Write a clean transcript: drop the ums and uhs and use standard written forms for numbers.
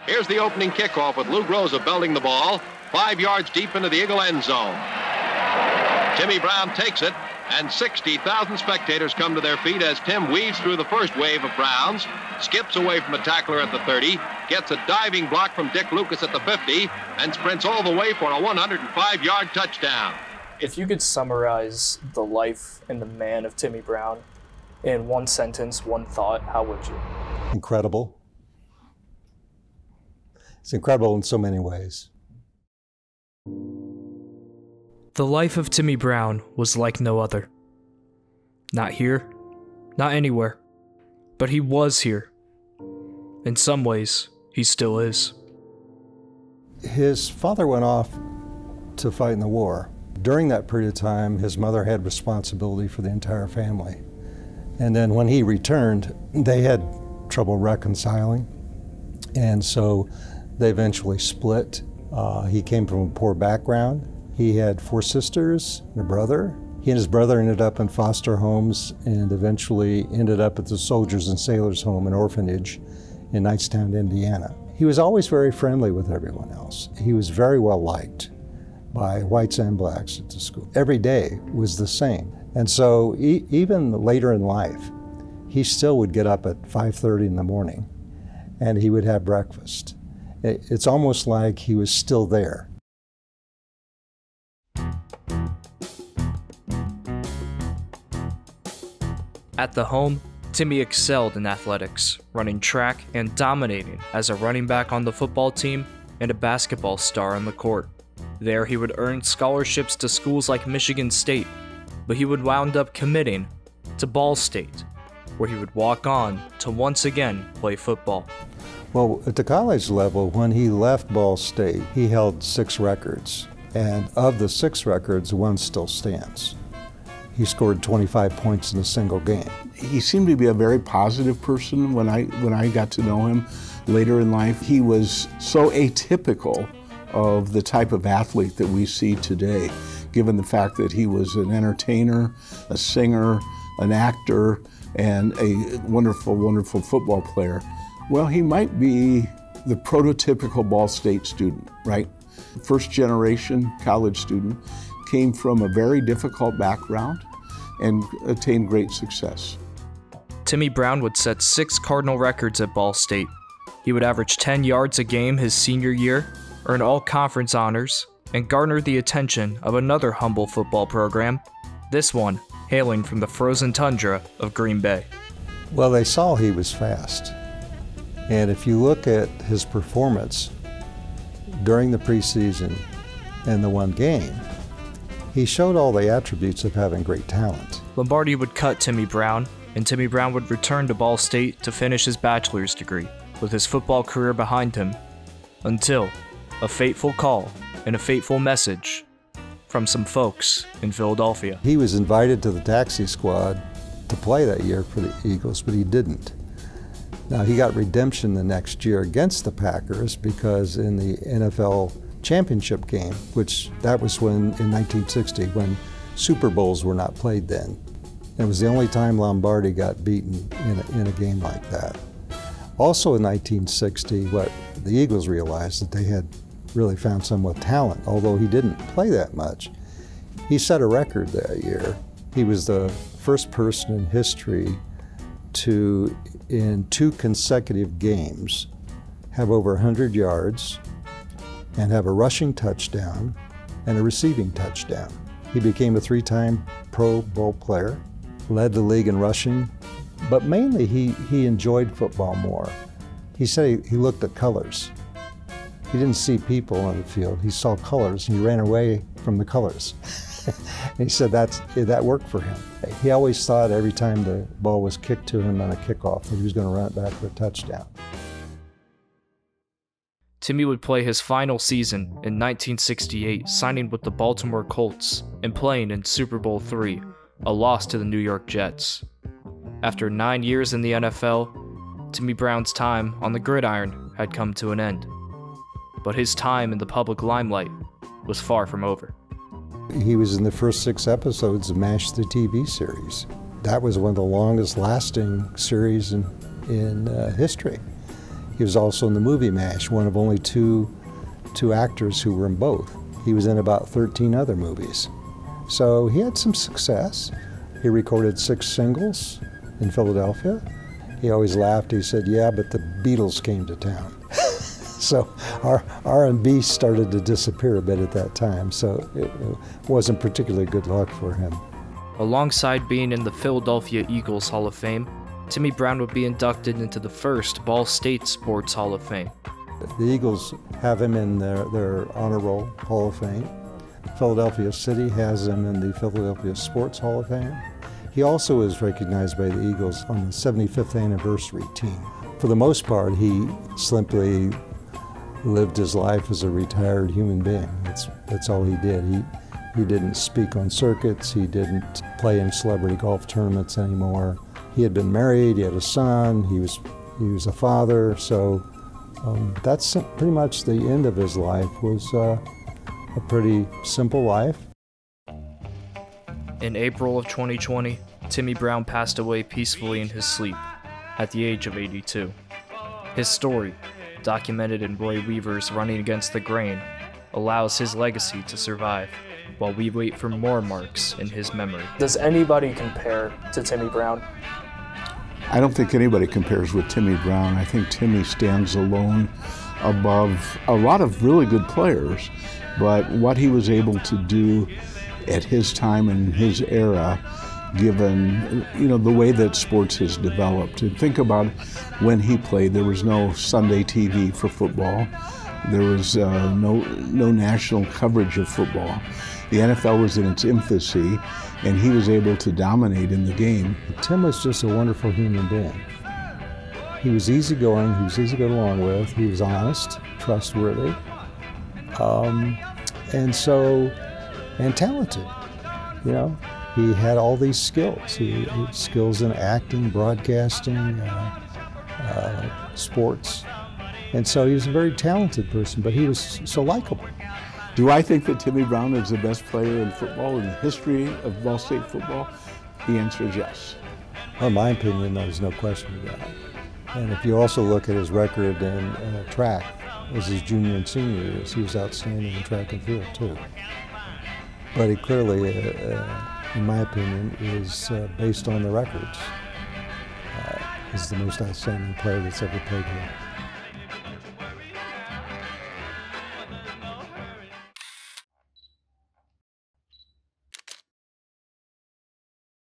Here's the opening kickoff with Lou Groza belting the ball 5 yards deep into the Eagle end zone. Timmy Brown takes it, and 60,000 spectators come to their feet as Tim weaves through the first wave of Browns, skips away from a tackler at the 30, gets a diving block from Dick Lucas at the 50, and sprints all the way for a 105-yard touchdown. If you could summarize the life and the man of Timmy Brown in one sentence, one thought, how would you? Incredible. It's incredible in so many ways. The life of Timmy Brown was like no other. Not here, not anywhere, but he was here. In some ways, he still is. His father went off to fight in the war. During that period of time, his mother had responsibility for the entire family. And then when he returned, they had trouble reconciling. And so they eventually split. He came from a poor background. He had 4 sisters and a brother. He and his brother ended up in foster homes and eventually ended up at the Soldiers and Sailors Home, an orphanage in Knightstown, Indiana. He was always very friendly with everyone else. He was very well liked by whites and blacks at the school. Every day was the same. And so even later in life, he still would get up at 5:30 in the morning and he would have breakfast. It's almost like he was still there. At the home, Timmy excelled in athletics, running track and dominating as a running back on the football team and a basketball star on the court. There he would earn scholarships to schools like Michigan State, but he would wound up committing to Ball State, where he would walk on to once again play football. Well, at the college level, when he left Ball State, he held 6 records. And of the 6 records, 1 still stands. He scored 25 points in a single game. He seemed to be a very positive person when I got to know him later in life. He was so atypical of the type of athlete that we see today, given the fact that he was an entertainer, a singer, an actor, and a wonderful, wonderful football player. Well, he might be the prototypical Ball State student, right? First generation college student, came from a very difficult background and attained great success. Timmy Brown would set 6 Cardinal records at Ball State. He would average 10 yards a game his senior year, earn all conference honors, and garner the attention of another humble football program, this one hailing from the frozen tundra of Green Bay. Well, they saw he was fast. And if you look at his performance during the preseason and the one game, he showed all the attributes of having great talent. Lombardi would cut Timmy Brown, and Timmy Brown would return to Ball State to finish his bachelor's degree, with his football career behind him, until a fateful call and a fateful message from some folks in Philadelphia. He was invited to the taxi squad to play that year for the Eagles, but he didn't. Now, he got redemption the next year against the Packers because in the NFL championship game, which that was when, in 1960, when Super Bowls were not played then. It was the only time Lombardi got beaten in a game like that. Also in 1960, what the Eagles realized that they had really found someone with talent, although he didn't play that much. He set a record that year. He was the first person in history to, in 2 consecutive games, have over 100 yards and have a rushing touchdown and a receiving touchdown. He became a 3-time Pro Bowl player, led the league in rushing, but mainly he enjoyed football more. He said he looked at colors. He didn't see people on the field. He saw colors and he ran away from the colors. And he said that worked for him. He always thought every time the ball was kicked to him on a kickoff that he was going to run it back for a touchdown. Timmy would play his final season in 1968, signing with the Baltimore Colts and playing in Super Bowl III, a loss to the New York Jets. After 9 years in the NFL, Timmy Brown's time on the gridiron had come to an end. But his time in the public limelight was far from over. He was in the first 6 episodes of MASH, the TV series. That was one of the longest lasting series in history. He was also in the movie MASH, one of only two actors who were in both. He was in about 13 other movies. So he had some success. He recorded 6 singles in Philadelphia. He always laughed. He said, yeah, but the Beatles came to town. So our R&B started to disappear a bit at that time, so it wasn't particularly good luck for him. Alongside being in the Philadelphia Eagles Hall of Fame, Timmy Brown would be inducted into the first Ball State Sports Hall of Fame. The Eagles have him in their Honor Roll Hall of Fame. Philadelphia City has him in the Philadelphia Sports Hall of Fame. He also is recognized by the Eagles on the 75th anniversary team. For the most part, he simply lived his life as a retired human being. That's all he did. He didn't speak on circuits. He didn't play in celebrity golf tournaments anymore. He had been married. He had a son. He was a father. So that's pretty much the end of his life. Was a pretty simple life. In April of 2020, Timmy Brown passed away peacefully in his sleep at the age of 82. His story, documented in Roy Weaver's Running Against the Grain, allows his legacy to survive while we wait for more marks in his memory. Does anybody compare to Timmy Brown? I don't think anybody compares with Timmy Brown. I think Timmy stands alone above a lot of really good players, but what he was able to do at his time and his era, given the way that sports has developed. And think about when he played, there was no Sunday TV for football. There was no national coverage of football. The NFL was in its infancy, and he was able to dominate in the game. Tim was just a wonderful human being. He was easygoing, he was easy to get along with, he was honest, trustworthy, and talented. He had all these skills. He had skills in acting, broadcasting, sports. And so he was a very talented person, but he was so likable. Do I think that Timmy Brown is the best player in football in the history of Ball State football? The answer is yes. Well, in my opinion, there's no question about it. And if you also look at his record in track, as his junior and senior years, he was outstanding in track and field too. But he clearly, in my opinion, is based on the records, is the most outstanding player that's ever played here.